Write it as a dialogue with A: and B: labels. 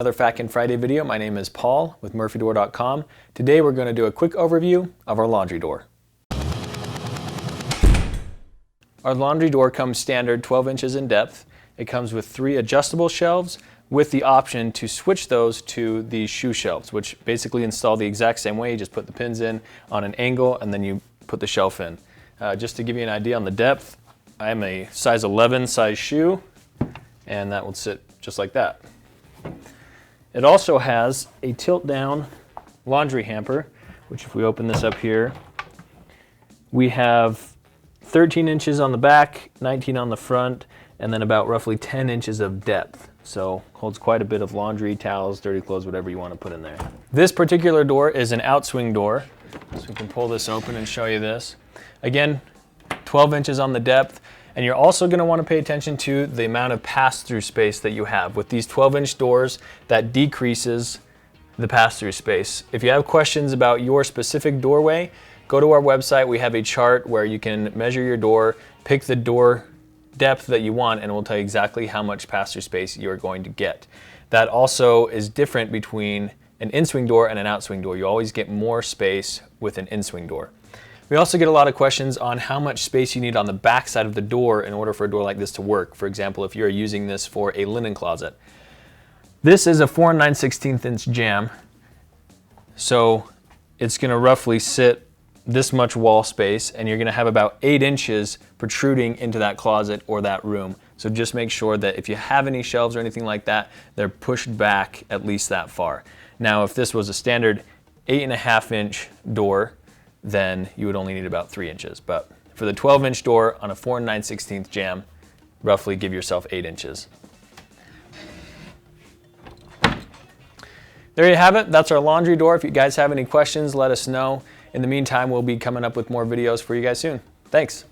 A: Another Fat Friday video. My name is Paul with murphydoor.com. Today we're going to do a quick overview of our laundry door. Our laundry door comes standard 12 inches in depth. It comes with 3 adjustable shelves with the option to switch those to the shoe shelves, which basically install the exact same way. You just put the pins in on an angle and then you put the shelf in. Just to give you an idea on the depth, I am a size 11 size shoe, and that will sit just like that. It also has a tilt-down laundry hamper, which if we open this up here, we have 13 inches on the back, 19 on the front, and then about roughly 10 inches of depth. So holds quite a bit of laundry, towels, dirty clothes, whatever you want to put in there. This particular door is an outswing door, so we can pull this open and show you this. Again, 12 inches on the depth. And you're also going to want to pay attention to the amount of pass-through space that you have. With these 12-inch doors, that decreases the pass-through space. If you have questions about your specific doorway, go to our website. We have a chart where you can measure your door, pick the door depth that you want, and it will tell you exactly how much pass-through space you're going to get. That also is different between an in-swing door and an out-swing door. You always get more space with an in-swing door. We also get a lot of questions on how much space you need on the back side of the door in order for a door like this to work. For example, if you're using this for a linen closet. This is a 4 9/16 inch jamb, so it's going to roughly sit this much wall space, and you're going to have about 8 inches protruding into that closet or that room. So just make sure that if you have any shelves or anything like that, they're pushed back at least that far. Now, if this was a standard 8.5 inch door, then you would only need about 3 inches. But for the 12-inch door on a 4 9/16 jamb, roughly give yourself 8 inches. There you have it. That's our laundry door. If you guys have any questions, let us know. In the meantime, we'll be coming up with more videos for you guys soon. Thanks.